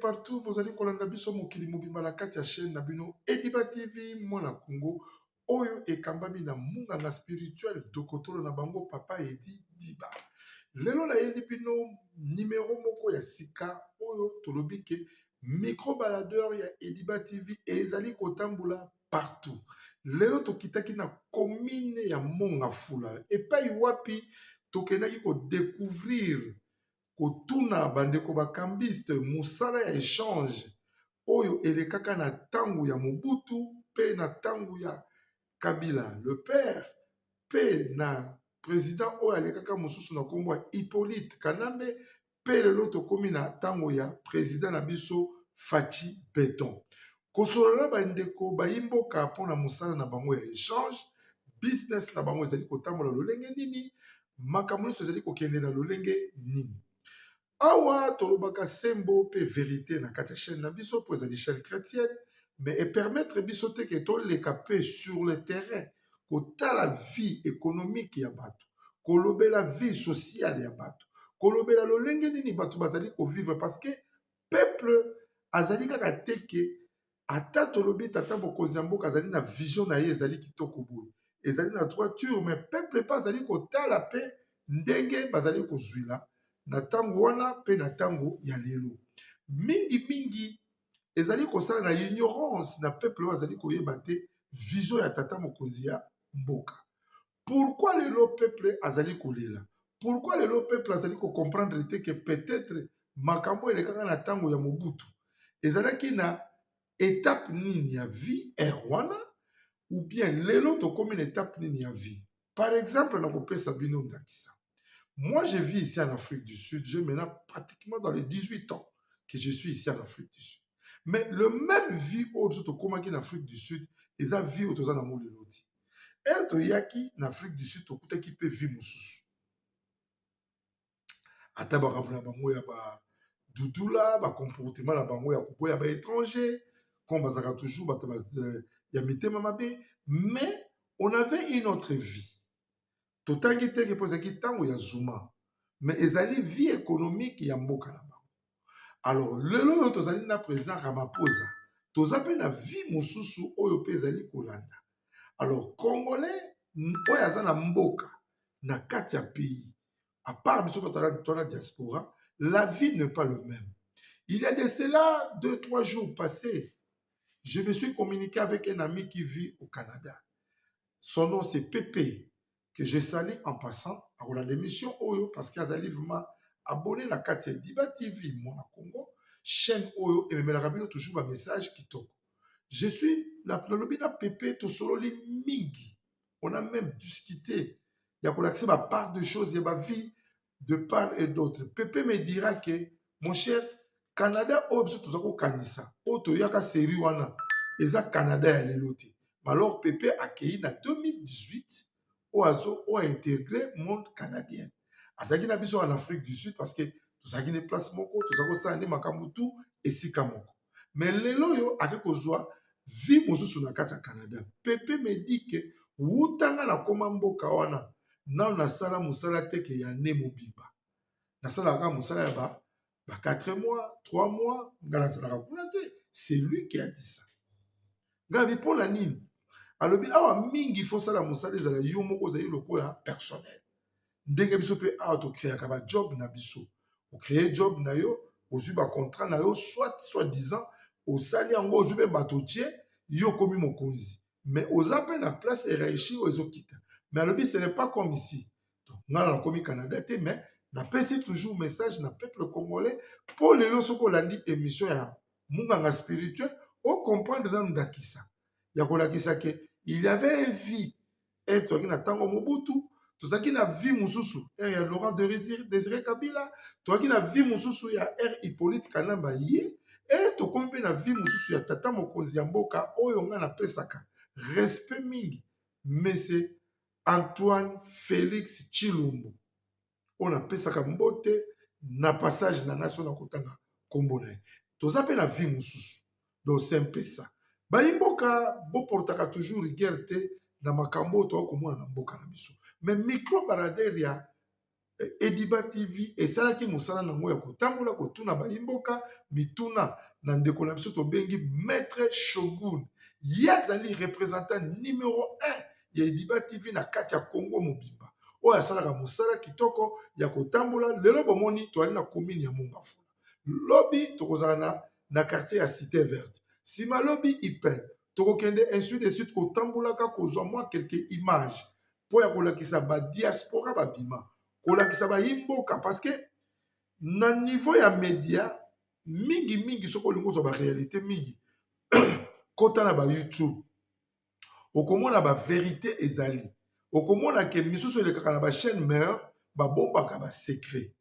partout, vous allez kolanda biso mokili mobimba na kati ya chaîne na bino Ediba TV mwana Congo oyo ekambami na munganga spirituel dokotolo na bango papa Edi Diba. Lelo na yeli bino numéro moko ya sika oyo tolobi ke micro baladeur ya Ediba TV ezali kotambola partout. Lelo tokitaki na commune ya Mongafula epai wapi tokendaki ko découvrir kotuna bandeko bakambiste musala ya échange oyo elekaka na tangu ya Mobutu pe na tangu ya Kabila le père pe na président oyo alekaka mosusu na kombo ya Hippolyte Kanambe pe lelo tokomi na tango ya président na biso Faci Beton kosolola bandeko bayimboka mpona musala na bango ya échange business na bango ezali kotambola lolenge nini makambo nyonso ezali kokende na lolenge nini. Awa tolobaka sembo pe vérité na kati ya chaîne na biso po ezali chaîne chrétienne mais et permettre biso te ke toleka pe sur le terrain kotala vie économique ya bato kolobela vie sociale ya bato kolobela lolenge nini bato bazali kovivre parce que peuple azali kaka te ke ata tolobi tata mokonzi ya mboka azali na vision na ye ezali kitoko boye ezali na droiture mais peuple pe azali kotala pe ndenge bazali kozwila na tango wana pe na tango ya lelo mingi ezali kosala na ignorance na peuple oyo azali koyeba te vision ya tata mokonzi ya mboka. Pourquoi lelo peuple azali kolela? Pourquoi lelo peuple azali comprendre te que peut-être makambo elekaka na tango ya Mobutu ezalaki na étape nini ya vie wana ou bien lelo tokomi na étape nini ya vie? Par exemple na kopesa bino ndakisa. Moi, je vis ici en Afrique du Sud. J'ai maintenant pratiquement dans les 18 ans que je suis ici en Afrique du Sud. Mais le même vie au en Afrique du Sud, et ça vie au Tozana Mouleloti. Et Toyaki en Afrique du Sud, Tokuta qui peut vivre Moussous. Ataba Ramona Bango ya ba Doudoula, ba comportement la Bango ya Kubo ya ba étranger, comme Bazara toujours, ya Mite Mamabe. Mais on avait une autre vie. Totangi te ke pozaki tango ya Zuma mais ezali vie économique ya mboka na bango. Alors lelo yo tozali na président Ramaphosa toza pe na vie mosusu oyo pe ezali kolanda. Alors congolais oyo aza na mboka na kati ya pays à part biso tona diaspora la vie n'est pas le même. Il y a de cela 2-3 jours passés je me suis communiqué avec un ami qui vit au Canada. Son nom c'est Pépé que je salue en passant à l'émission Oyo parce qu'il y a vraiment abonné na kati ya Ediba TV Mwana Congo chaîne Oyo et me la toujours un message qui toque. Je suis la lobina Pépé to solo li mingi. On a même discuté. Il y a pour l'accès ma part de choses, il y a ma vie de part et d'autre. Pépé me dira que mon cher Canada Oyo tout ça ko kanisa. Oto yaka série wana eza Canada ya lelote. Alors Pépé a accueilli en 2018 Oazo a intégré le monde canadien. Azaki na biso en Afrique du Sud parce que tout ça qui ne place moko, tout ça ko sane makamutu et sikamoko. Mais lelo yo ake kozwa vie mosusu na kati ya Canada. Pepe me dit que wutanga na koma mboka wana na sala musala teke ya ne mobimba. Na sala ka musala ya ba 4 mois, 3 mois, ngala sala ka kuna te. C'est lui qui a dit ça. Ngabi pona nini? Alobi awa mingi faut sala musala ezala yo moko zali lokola personnel ndenge biso pe awa to créer ka ba job na biso o créer job na yo ozwi ba contrat na yo soit disant au sali yango ozwi pe bato tie yo komi mokonzi mais oza pe na place hiérarchie ozo kita mais alobi ce n'est pas comme ici donc ngala na komi Canada te mais na pesi toujours message na peuple congolais pour lelo soko landi émission ya munganga spirituel o comprendre na ndakisa ya kolakisa ke il y avait une vie et toi qui na tango Mobutu tout ça qui na vie mususu ya Laurent Désiré Kabila toi qui na vie mususu ya Hippolyte Kanamba ye et to kompe na vie mususu ya tata mokonzi ya mboka oyo nga na pesaka respect mingi mais c'est Antoine Félix Tshilombo on a pesaka mbote na passage na nation na kotanga kombo na toza pe na vie mususu donc c'est un peu ça. Baimboka bo portaka toujours rigueur te na makambo to ko mona na mboka na biso mais micro barader ya Ediba TV esalaki mosala nango ya kotambola kotuna bayimboka mituna na ndeko na biso tobengi Maître Shogun. Ye azali représentant numéro 1 ya Ediba TV na kati ya Congo mobimba oyo asalaka mosala kitoko ya kotambola. Lelo bomoni toali na commune ya Mongafula, lobi tokozala na quartier ya Cité Verte, sima lobi Ipen tokokende ainsi de suite kotambolaka kozwa mwa quelques images po ya kolakisa ba diaspora babima, kolakisa bayimboka, parce que na niveau ya média mingi soko olingi ozwa ba réalité mingi kota na ba YouTube okomona ba vérité ezali, okomona ke misusu elekaka na ba chaîne mère babombaka ba secret.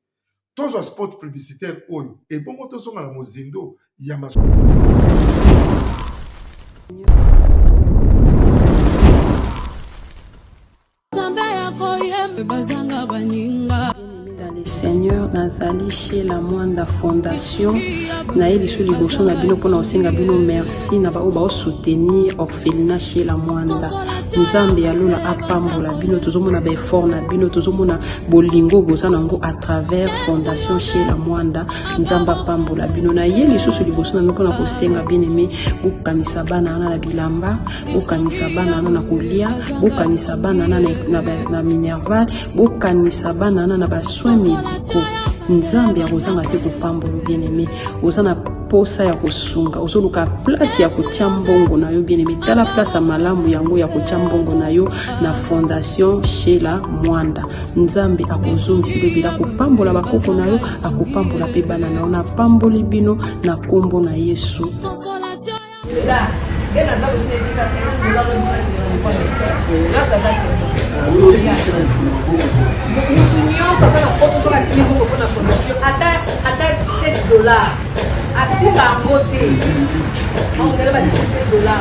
Tozwa spot publicitaire oyo ebongo tozonga na mozindo ya dans le Seigneur nazali chez la Mwanda Fondation na ye liso liboso na bino mpona kosenga bino merci na bao bao soutenir orphelinat chez la Mwanda. Nzambe alola apambola bino, tozomona ba effort na bino, tozomona bolingo boza nango à travers Fondation chez la Mwanda. Nzambe apambola bino na ye liso liboso na bino mpona kosenga bien aimé, bokanisa bana na bilamba, bokanisa bana na kolia, bokanisa bana na minerval, bokanisa bana na ba soins médicaux. Nzambe ya kozanga te kopambola bien aimé, ozana posa ya kosunga, ozoluka place ya kotia mbongo na yo bien aimé, tala place ya malamu yango ya kotia mbongo na yo na Fondation chez la Mwanda. Nzambe akozongisa bebila kopambola bakoko na yo, akopambola pe bana na yo, na pamboli bino na kombo na Yesu. Asimba ngote on va dire $7 na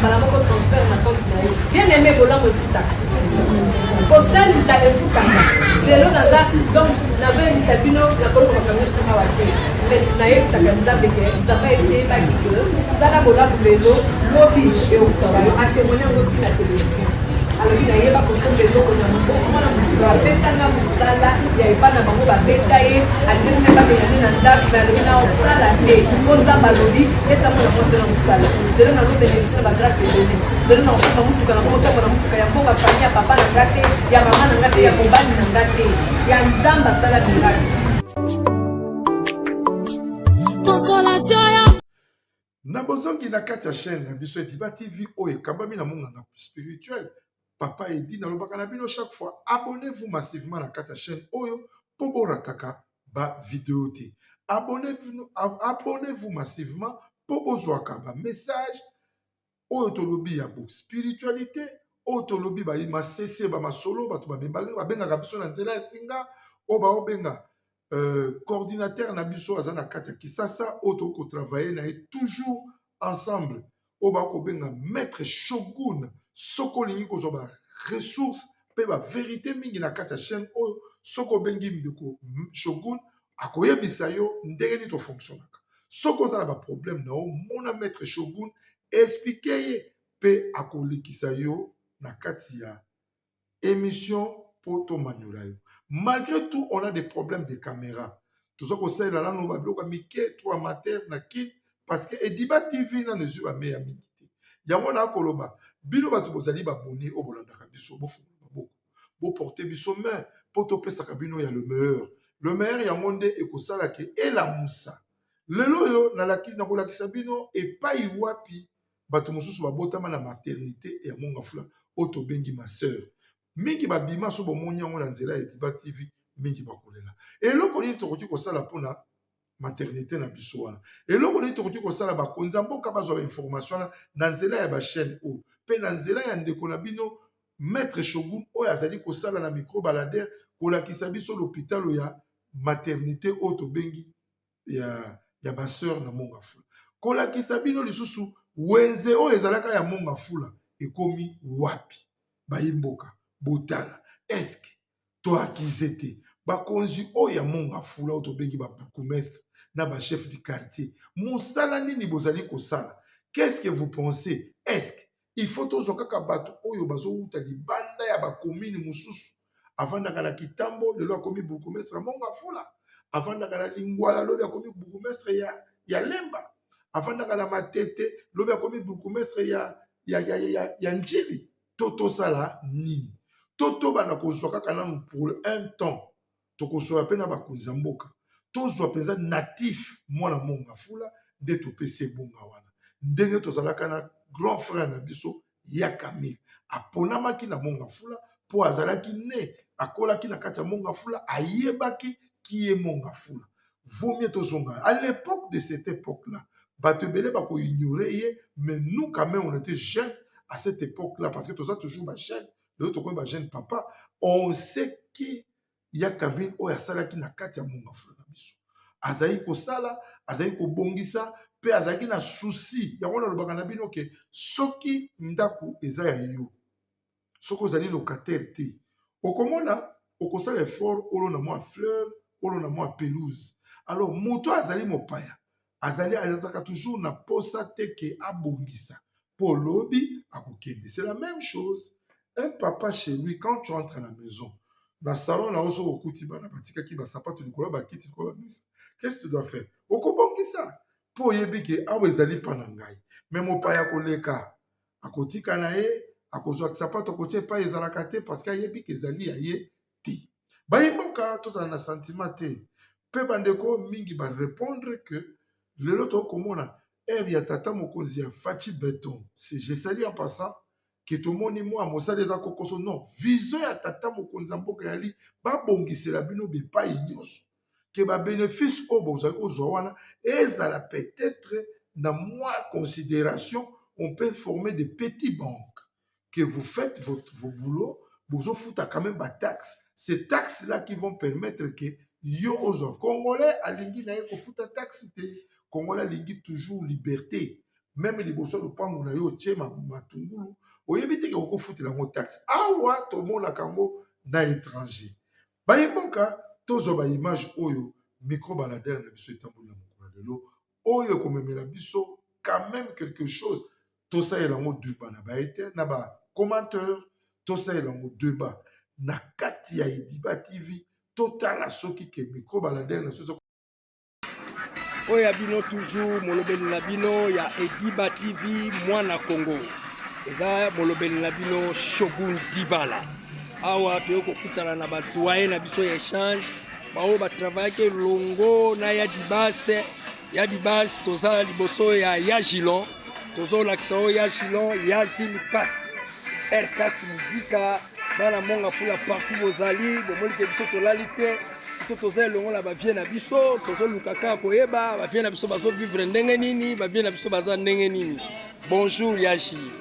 ça la moko transfert na compte na yo bien aimé bolango efuta kosali sa efuta lelo naza donc nazo yebisa bino na koloko makambo nyonso na wate na yebisaka nzambe ke nzambe eteyebaki ke sala bolango lelo lobi euta bayo atémoigne yango ntina télévision alobi nayeba kosomba eloko na maboko mwana moto apesanga mosala ya epa na bango babeta ye alingi mpe babeyani na ndako me alobi na osala te mpo nzambe alobi esango na mwasi na mosala lelo nazobenefisi na bagrâce ebele lelo na osomba motuka na motambo na motuka ya mboka fami ya papa na nga te ya mama na nga te ya mobali na nga te ya nzambe asala miraki na bozongi na kati ya chaîne na biso Ediba TV oyo ekambami na monganga spirituel. Papa Edi nalobaka na bino chaque fois, abonnez-vous massivement na kati ya chaîne oyo po borataka ba vidéo te. Abonnez-vous massivement po bozwaka ba message oyo tolobi ya bo spiritualité, oyo tolobi ba masese ba masolo bato ba bengaka biso na nzela ya singa oyo baobenga coordinateur na biso aza na kati ya Kisasa oyo toko travailler na ye toujours ensemble oyo bakobenga Maître Shogun. Soko lingi kozwa ba ressources pe ba vérité mingi na kati ya chaîne oyo soko bengi ndeko Shogun akoyebisa yo ndenge nini to fonctionnaka. Soko ozala ba problème na yo mona Maître Shogun expliquer ye pe akolekisa yo na kati ya émission pour to manyola yo. Malgré tout, on a des problèmes de caméra. Tout ça qu'on sait là nous va bloquer mike 3 amateur na kit parce que Ediba TV na nezu ba meya mingi. Yango na koloba bino batu bozali baboni o bolandaka biso bofu boko bo porter biso main po to pesa kabino ya le meilleur yango nde ekosala ke ela musa lelo yo na laki na kolakisa bino epai wapi batu mosusu babotama na maternité ya Mongafula o to bengi ma sœur mingi babima so bomoni yango na nzela ya Ediba TV mingi bakolela eloko nini tokoki kosala pona maternité na biso wana eloko nini tokoki kosala bakonza mboka bazwa information na nzela ya ba chaîne o pe na nzela ya ndeko na bino Maître Shogun oyo azali kosala na micro balader kolakisa biso l'hôpital ya maternité oyo tobengi ya ba sœur na Mongafula kolakisa bino lisusu wenze oyo ezalaka ya Mongafula ekomi wapi bayimboka botala eske to akizete bakonzi oyo ya Mongafula oyo tobengi ba bourgmestre na ba chef du quartier mosala nini bozali kosala? Qu'est-ce que vous pensez? Est-ce il faut tozwa kaka bato oyo bazowuta libanda ya bakomini mosusu avandaka na Kitambo lelo akomi bourgmestre ya Mongafula, avandaka na Lingwala lobi akomi bourgmestre ya Lemba, avandaka na Matete lobi akomi bourgmestre ya Njili. Toto sala nini? Toto bana kozwa kaka nanu pour un temps. Tokosoya pe na bakonzi ya mboka. Tozwa penza natif mwana Mongafula nde topesi ebonga wana. Ndenge tozalaka na grand frère na biso ya Camille. Aponamaki na Mongafula po azalaki ne akolaki na kati ya Mongafula ayebaki ki ye Mongafula. Vaut mieux tozonga. À l'époque de cette époque-là, bato ebele bako ignorer ye, mais nous quand même on était jeunes à cette époque-là parce que toza toujours ba jeune, l'autre comme ba jeune papa, on sait que ya Camille oya salaki na kati ya Mongafula na biso. Azali ko sala, azali ko bongisa, pe azali na souci. Ya wana lobaka na bino ke soki ndaku eza ya yo. Soko zali locataire te. Okomona okosala effort olo na mwa fleur, olo na mwa pelouse. Alors moto azali mopaya. Azali azaka toujours na posa te ke abongisa. Pour lobby akokende. C'est la même chose. Un papa chez lui quand tu entres à la maison. Dans le salon, là, on se retrouve dans la batika qui va s'apporter du couleur, qui tu dois mettre. Qu'est-ce que tu dois faire? Okobongi ça. Pour yebike, awe zali panangai. Mais mon paya koleka, akoti kanae, akozo aksapato kote pa ezalakate parce que yebike zali aye ti. Bayimboka, tout ça na sentiment te. Pe bandeko mingi ba répondre que le loto komona, ya tata mokonzi ya Fachi Beton. C'est je sali en passant. Que tout le monde moi mosa les akokoso non vision ya tata mokonzi mboka yali ba bongisela bino be pa inyoso que ba bénéfice au bozako zowana ezala peut-être na moi considération on peut former des petits banques que vous faites vos boulots vous en foutez quand même ba taxes ces taxes là qui vont permettre que yo ozo congolais alingi na ko futa taxe te congolais alingi toujours liberté même liboso de pango na yo tchema matungulu oyebite ke okofutela ngo taxe awa tomona kango na étranger bayeboka tozo ba image oyo micro baladere na biso etambola na mokolo lelo oyo komemela biso quand même quelque chose tosalela ngo débat na baete na ba commentateur tosalela ngo débat na kati ya Ediba TV totala soki ke micro baladere na biso oya bino toujours molobeli na bino ya Ediba TV mwana Congo eza molobeli na bino Shogun Dibala awa toyoko kutala na batuaye na biso ya échange bao batravaillake longo na ya dibase toza liboso ya Yagilon tozolakisa oyo Yagilon Yagil Pass RKS muzika bana Mongafula partout bozali bomolike biso tolali te biso toza elongo na bavie na biso tozoluka kaka koyeba bavie na biso bazovivre ndenge nini bavie na biso baza ndenge nini. Bonjour Yagil.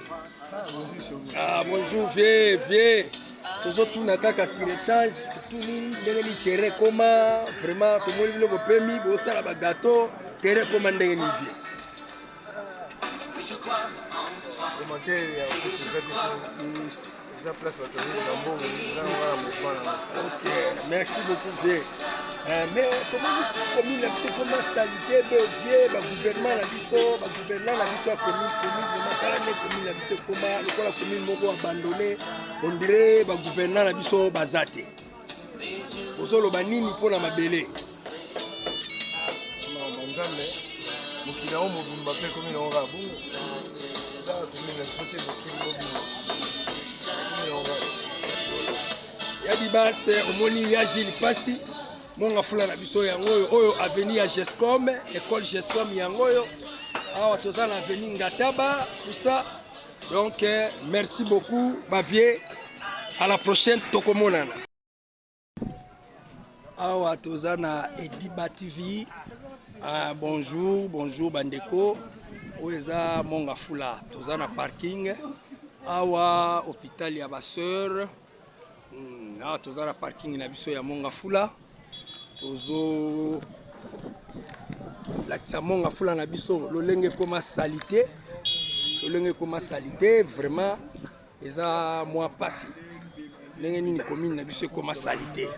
Bonjour vieux tozotuna kaka sur échange totuni ndenge ni terrain koma vraiment tomoni biloko pemi bosala bagato terrain koma ndenge ni vieux. Ok, merci beaucoup vieux. Mais comment saliter le gouvernement na biso a commune na biso comment lokola commune moko abandonné on dirait ba gouvernement na biso bazate ozoloba nini mpona mabele banzambe mokili yango mobimba mpe commune yango kaka bongo eza commune na biso te mokili Yadibase omoni Yagil Pass Mongafula na biso yango oyo avenue ya Gescom école Gescom yango oyo awa toza na avenue Ngataba tout ça donc merci beaucoup bavier à la prochaine tokomonana awa toza na Ediba TV bonjour bandeko oyo eza Mongafula toza na parking awa hôpital ya baseur awa toza na parking na biso ya Mongafula tozo lakisa Mongafula na biso lolenge koma salite vraiment eza mwa pasi ndenge nini commune na biso koma salite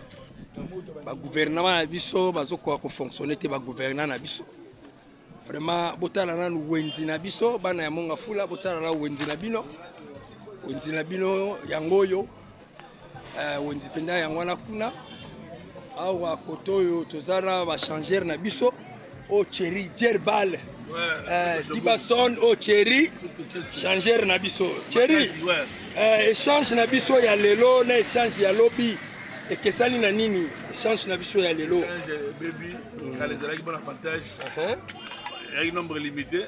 ba gouvernement na biso bazokoka ko fonctionner te ba gouvernement na biso vraiment botala nanu wenzi na biso bana ya Mongafula botala na wenzi na bino yango yo wenzi mpenza yango wana kuna awa koto oyo tozala bachangere na biso o Thierry Djerbal Dibason o Thierry changere na biso Thierry échange na biso ya lelo na échange ya lobi ekesani na nini échange na biso ya lelo baby kale ezalaki bon avantage avec nombre limité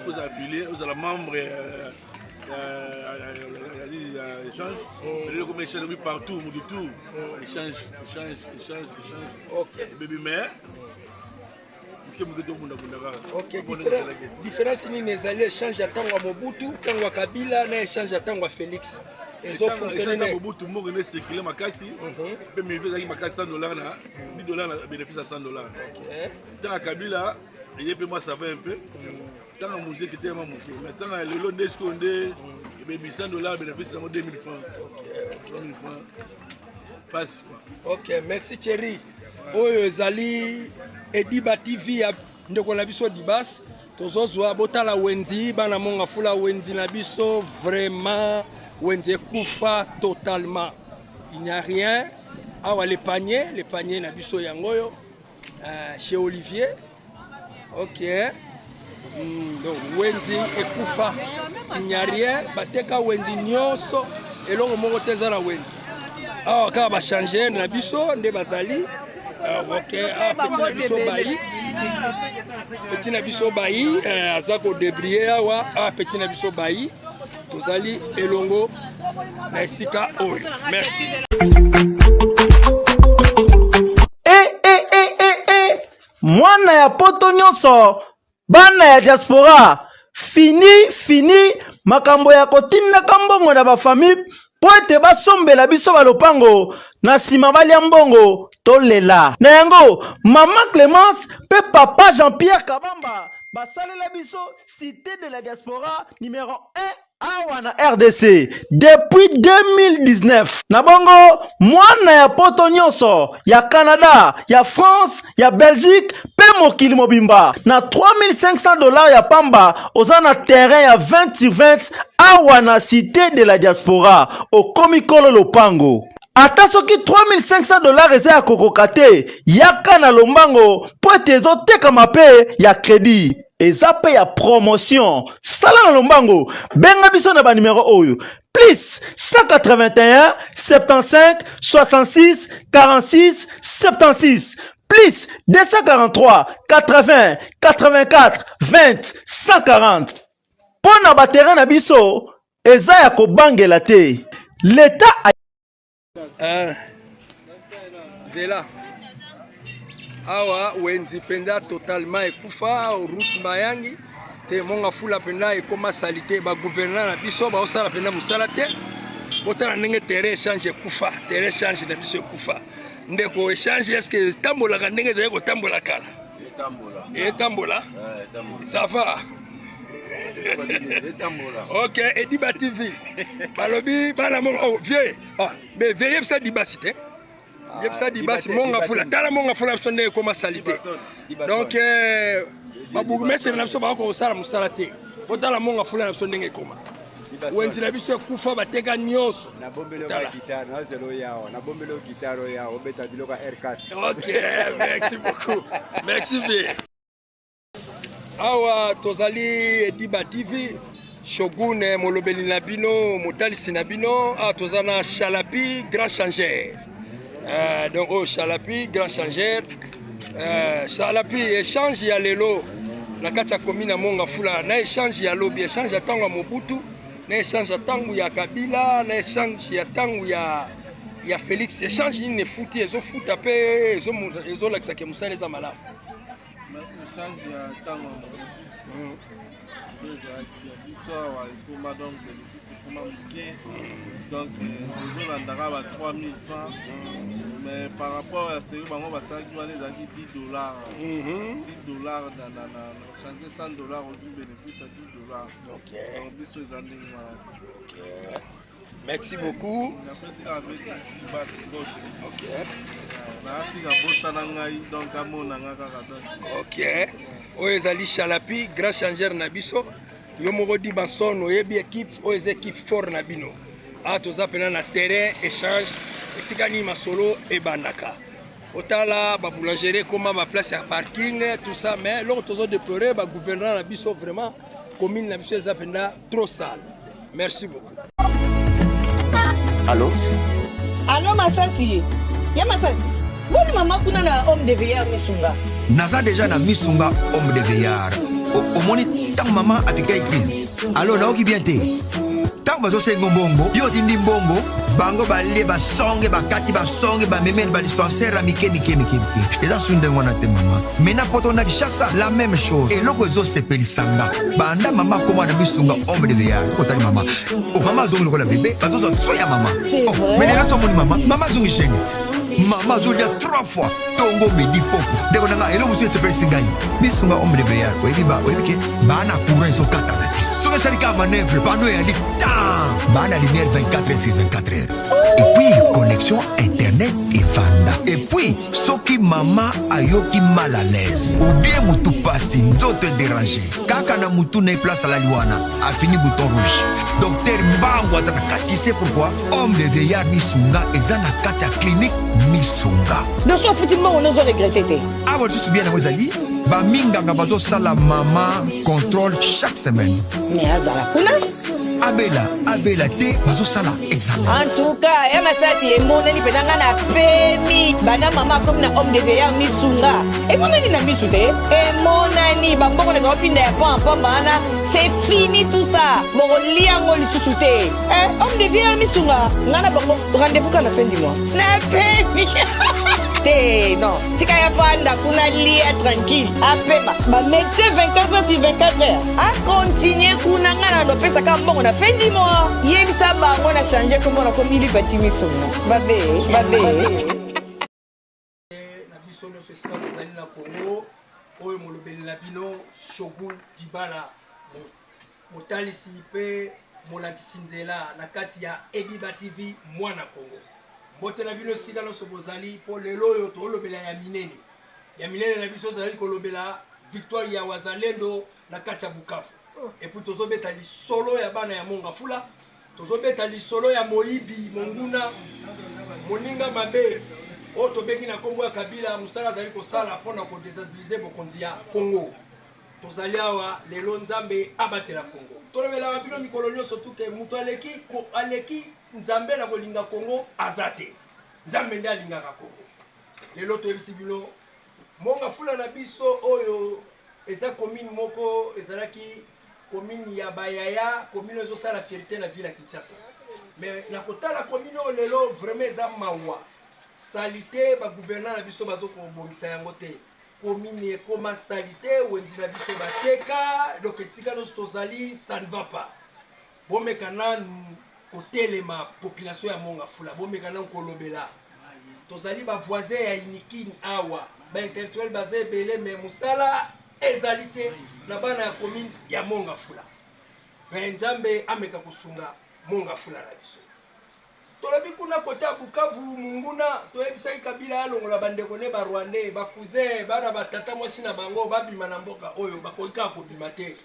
aux affiliés aux membres échange comme échange partout du tout échange ok baby mais ok différence nini ezali échange ya ntango ya Mobutu ntango ya Kabila na échange ya ntango ya Félix ezofonctionne Mobutu moko ne circuler makasi pe mi ezalaki makasi $100 na $10 na bénéfice à $100 ntango ya Kabila et puis moi ça va un peu tant que musique était ma musique maintenant le long des secondes baby $100 bénéfice à 2000 francs 2000 francs passe quoi. Ok merci Thierry oyo ezali Ediba TV ndeko na biso Dibas tozozwa botala wenzi bana monga fula wenzi na biso vraiment wenzi ekufa totalement il n'y a rien awa les paniers na biso yangoyo chez Olivier. Ok. Donc wenzi ekufa il n'y a rien bateka wenzi nyonso elongo moko teza na wenzi awa kaka bachanger na biso nde bazali ok petit na biso bayi aza ko débrier awa petit na biso bayi tozali elongo na esika oyo merci. Mwana ya poto nyonso bana ya diaspora fini makambo ya kotindaka mbongo na bafamille po ete basombela biso balopango na nsima balia mbongo tolela na yango mama Clémence pe papa Jean-Pierre Kabamba basalela biso cité de la diaspora numéro 1 awa na RDC depuis 2019 na bongo mwana ya poto nyonso ya Canada ya France ya Belgique pe mokili mobimba na $3500 ya pamba oza na terrain ya 20/20 awa na cité de la diaspora au komikolo lopango ata soki $3500 eza ya kokoka te yaka na lombango po ete ezotekama pe ya crédit eza pe ya promotion sala na lombango benga biso na banimero oyo plus 181 75 66 46 76 plus 243 80 84 20 140 pona baterrain na biso eza ya kobangela te l'État Zela awa wenzi penda totalement ekufa route mayangi te monga fula penda ekoma salite ba gouverneur na biso ba osala penda musala te botala ndenge terrain échange ekufa terrain échange na biso ekufa ndeko échange est-ce que tambola ka ndenge zeko tambola kala tambola ça va. Ok, Ediba TV. Balobi, oh, vieux. Ah, mais veillez ça Dibasite. Veillez ça Dibasite. Monga fula. Tala monga fula sonne comme salité. Donc, ma bourgmestre na biso ba ko sala musalate. Otala monga fula na sonne comme. Wenzi na biso kufa bateka nyonso. Na bombelo guitare, na zelo yao. Na bombelo guitare yao, obeta biloka aircast. Ok, merci beaucoup. Merci bien. Awa tozali Ediba TV Shogun molobeli na bino motalisi na bino tozana Chalapi grand changeur donc Chalapi grand changeur Chalapi échange ya lelo na kati ya commune monga fula na échange ya lobi échange ya tango ya Mobutu na échange ya tango ya Kabila na échange ya tango ya Félix échange ni futi ezofuta pe ezolakisa ke musala eza malamu échange ya ntango biso awa ekoma donc bénéfice ekoma moke donc ezolandaka ba 3000 francs mais par rapport ya seri bango basalaki wana ezalaki $10 na change $100 ozwi bénéfice ya $10 donc biso eza ndenge wana. Merci beaucoup. Ok. Oyo ezali Chalapi grand changeur na biso. Yo moko di bason oyebi équipe o équipe fort na bino. Toza pena na terrain échange esika nini masolo ebandaka otala ba boulangerie koma ba place ya parking tout ça mais loko tozo déplorer ba gouvernement na biso vraiment commune na biso eza penda trop sale. Merci beaucoup. Allô? Allô Masasi. Ya Masasi. Boni mama kuna na homme de veillard Misunga. Naza déjà na Misunga homme de veillard. Au moni tant maman a piqué crise. Allô naoki bien te. Tant bazo sengo mbongo, yo tindi mbongo, bango bale basonge bakati basonge ba memene ba dispensaire a mike. Eza sunde ngona te mama. Mena poto na Kishasa la même chose. Et loko zo sepeli sanga. Banda mama koma na Misunga homme de veillard. Kotali mama. O mama zongi lokola bébé, bazo zo soya mama. Oh, mais là somoni mama zongi chengi. Maman Zouli a 3 fois Tongo Medi Popo Deko nanga elo musu sepeli singai Misunga homme de veillard Webi ba webi ke Bana courant so kata Soke salika manœuvre Pano ya di Tan Bana lumière 24h/24h Et puis connexion internet et vanda Et puis Soki mama ayoki mal à l'aise Ou bien mutu pasi Nzote déranger Kaka na mutu na place à la liwana A fini bouton rouge Docteur Mbango ataka Tu sais pourquoi Homme de veillard Misunga Eza na kata clinique Misunga. Donc so effectivement on a regretté. Ah bon tu sais bien na zali ba minganga bazo sala mama contrôle chaque semaine. Mais azala kuna Abela te bazo sala examen. En tout cas, ya Masasi emoneli penanga na pemi bana mama comme na homme de veillard Misunga. Emoneli na misu te. Emonani bamboko le kopinda ya pampa bana. C'est fini tout ça. Morolia ngoli susute. Homme de veillard Misunga. Ngana bango rendez-vous quand la fin du mois. Na pemi. Non, si tu as lia tranquille, apema, ba médecin 24h/24h. A continuer kunanga na pesa kama bongo na fin du mois. Yebisa bango na changer comme on a comme il bâti Misunga. Babe. Na biso no festa zali na Congo, oyo molobeli na bino Shogun Dibala. Motalisi pe molakisi nzela na kati ya Ediba TV mwana Congo. Mbote na bino sika no sobozali po lelo yo to lobela ya minene. Ya minene na biso tozali ko lobela victoire ya wazalendo na kati ya Bukavu. Et puis tozobeta li solo ya bana ya Mongafula, tozobeta li solo ya Moibi, Monguna, Moninga Mabe. O to bengi na kombo ya Kabila musala zali ko sala pona ko déstabiliser bokonzi ya Congo. Tozali awa lelo Nzambe abatela Congo. Tolobela wa bino mikolo nyonso tuke muto aleki Nzambe na kolinga Congo azate. Nzambe nde alingaka Congo. Lelo toyebisi bino Mongafula na biso oyo eza commune moko ezalaki commune ya Bayaya, commune ezo sala fierté na ville ya Kinshasa. Mais na kotala commune oyo lelo vraiment eza mawa. Salité ba gouverneur na biso bazo ko bongisa yango te. Commune ekoma salité wenzi na biso bateka donc esika no tozali ça ne va pas. Bomekana kotelema population ya Mongafula, bomekana kolobela. Tozali ba voisin ya Inikini awa, ba intellectuel basé belé mais musala ezalité na bana ya commune ya Mongafula. Nzambe ameka kusunga Mongafula na biso. Tolobi kuna kota Bukavu Munguna toyebisa Kabila alongola bandeko ne ba Rwandais ba cousin bana batata mwasi na bango babima na mboka oyo bakoika ko bimate.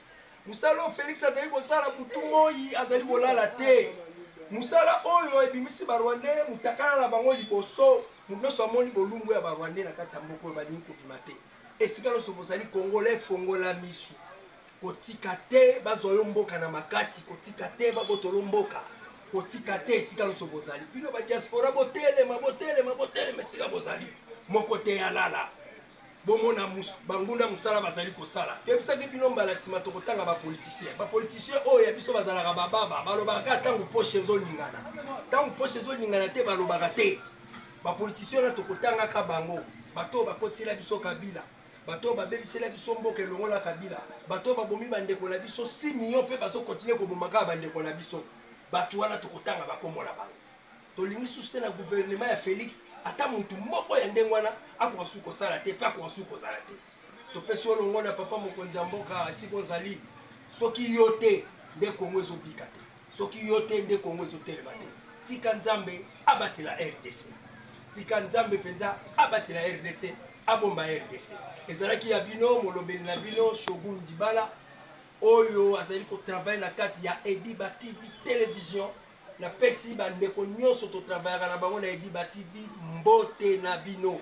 Musala Félix azali ko sala butumoi azali bolala te. Musala oyo ebimisi ba Rwandais mutakana na bango liboso munoso amoni bolumbu ya ba Rwandais na kati ya mboka oyo bali ko bimate. Esika no sobosali Congolais fongola misu. Kotika te bazoyo mboka na makasi kotika te babotolo mboka. Kotika te esika no sobosali. Bino ba diaspora botelema sika bozali. Moko te alala. Bomona bangunda musala bazali kosala. Yebisa ke bino mbala sima tokotanga ba politicien. Ba politicien oyo ya biso bazalaka bababa, balobaka tangu poche zo lingana. Tangu poche zo lingana te balobaka te. Ba politicien na tokotanga ka bango. Bato bakotila biso Kabila. Bato babebisela biso mboka elongola Kabila. Bato babomi bandeko na biso 6 millions pe baso continuer ko bomaka bandeko na biso. Bato wana tokotanga bakomola bango. Tolingi susite na gouvernement ya Félix ata mutu moko ya ndengwana akoka suko sala te pa akoka suko sala te. Topesi olongo na papa mokonzi ya mboka asiko zali soki yote nde Kongo ezobika te. Soki yote nde Kongo ezotelema te. Tika Nzambe abatela RDC. Tika Nzambe penza abatela RDC abomba RDC. Ezalaki ya bino molobeli na bino Shogun Dibala oyo azali ko travailler na kati ya Ediba TV télévision na pesi bandeko nyonso totravaillaka na bango na Ediba TV mbote na bino.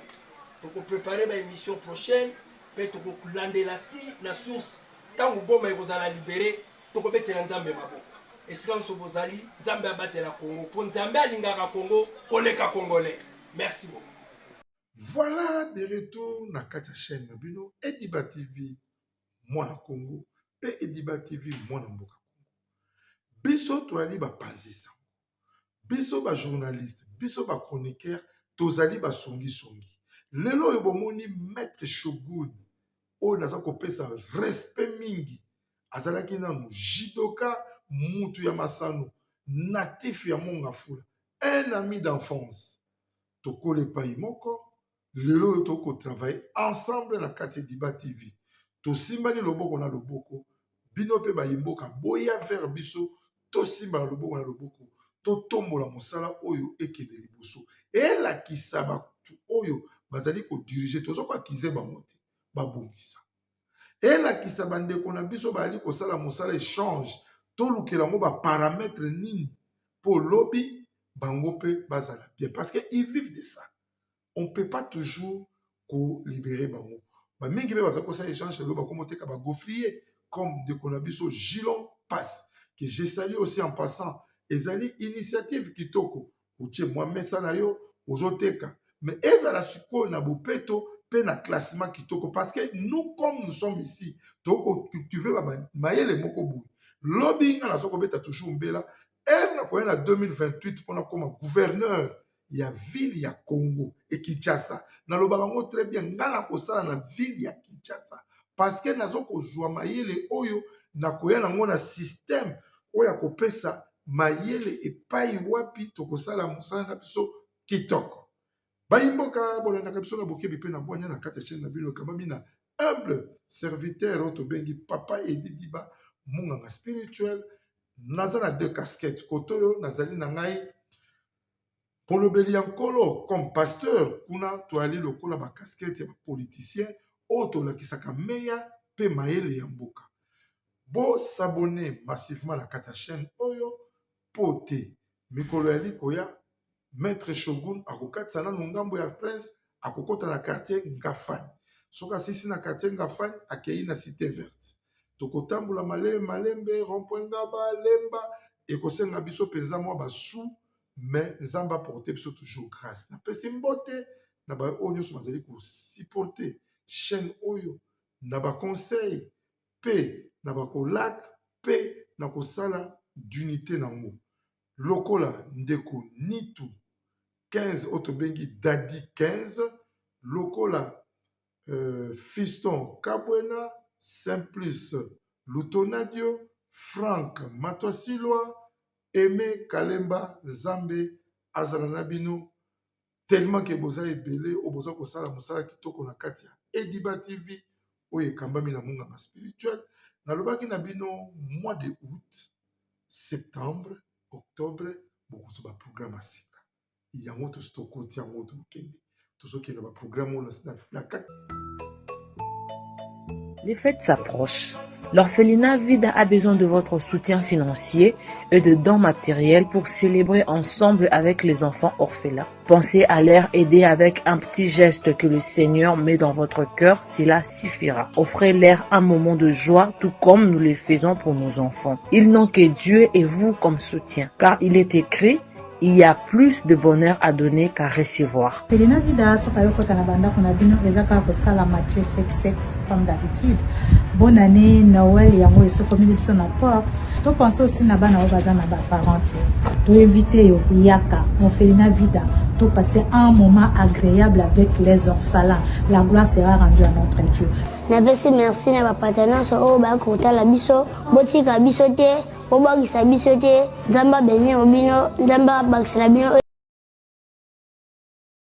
Toko préparer ba émission prochaine pe toko kulandela ti na source tango goma ekozala libéré toko betela nzambe maboko. Esika nso bozali nzambe abatela Congo po nzambe alingaka Congo koleka congolais. Merci beaucoup. Voilà de retour na kati chaîne na bino Ediba TV mwana Congo pe Ediba TV mwana mboka Congo. Biso toali ba pazisa. Biso ba journaliste, biso ba chroniqueur, tozali ba songi. Lelo ebomoni maître Shogun o naza kopesa respect mingi. Azalaki nanu jidoka mutu ya masano, natif ya Mongafula, un ami d'enfance. Toko le payi moko, lelo toko travailler ensemble na kati Ediba TV. To simbani loboko na loboko, bino pe ba yimboka boya vers biso, to simba na loboko na loboko. To tombola mosala oyo ekende liboso ela kisaba tu oyo bazali ko diriger tozo kwa kize ba mote babongisa ela kisaba ndeko na biso bali ko sala mosala échange to lukela mo ba paramètres nini pour lobby bango pe bazala bien parce que ils vivent de ça. On peut pas toujours ko libérer bango ba mingi be bazako ça échange lo ba komote ka ba gofrier comme ndeko na biso Gilon passe que j'ai salué aussi en passant. Ezali initiative kitoko utie moi mesa na yo ozoteka mais ezala siko na bopeto pe na classement kitoko parce que nous comme nous sommes ici toko cultiver ba mayele moko boui lobby na soko beta toujours mbela na ko na 2028 pona comme gouverneur ya ville ya Congo et Kinshasa na loba bango très bien ngana ko sala na ville ya Kinshasa parce que nazoko zwa mayele oyo na ko yana ngona système oya ko pesa mayele epai wapi tokosala mosala na biso kitoko bayimboka bolanda biso na bokebi pe na bwanya na kati chaîne na bino kabami na humble serviteur oto bengi papa Ediba munganga spirituel nazana deux casquettes kotoyo nazali na ngai polobeli yankolo comme pasteur kuna toali lokola ba casquette ya politicien oto lakisaka meya pe mayele ya mboka bo s'abonner massivement na kati chaîne oyo pote mikolo ya likoya maître Shogun akokatisa nanu ngambo ya prince akokota na quartier Ngafani soka sisi na quartier Ngafani akei na cité verte tokotambola malembe rond-point Ngaba lemba ekosenga biso penza mwa basu mais nzamba porter biso toujours grâce na pesi mbote na ba oyo nyonso bazali ko supporter chaîne oyo na ba conseil pe na ba kolak pe na kosala d'unité nango lokola ndeko nitu 15 otobengi dadi 15 lokola fiston kabwena simplice lutonadio frank matwasilwa aimé kalemba nzambe azala na bino tellement ke boza ebele oboza kosala mosala kitoko na kati ya Ediba TV oyo ekambami na munganga spirituel nalobaki na bino mois de août septembre, octobre, beaucoup de programmes à sika. Il y a d'autres stocks, il y a d'autres week-ends. Tout ce qui est dans le programme, on a Les fêtes s'approchent. L'orphelinat Vida a besoin de votre soutien financier et de dons matériels pour célébrer ensemble avec les enfants orphelins. Pensez à leur aider avec un petit geste que le Seigneur met dans votre cœur, cela suffira. Offrez-leur un moment de joie, tout comme nous le faisons pour nos enfants. Ils n'ont que Dieu et vous comme soutien, car il est écrit: il y a plus de bonheur à donner qu'à recevoir. Orphelinat Vida sokayoko na banda kuna bino ezaka ko sala Matthieu 7:7 comme d'habitude. Bonne année, Noël yango esokomi biso na porte. To pense aussi na bana obaza na ba parents. To éviter yo yaka Orphelinat Vida. To passer un moment agréable avec les orphelins. La gloire sera rendue à notre Dieu. Nabesi merci na ba partenaires o ba kota la biso, botika biso te, o ba gisa biso te, Nzamba benye obino, Nzamba bakisa bino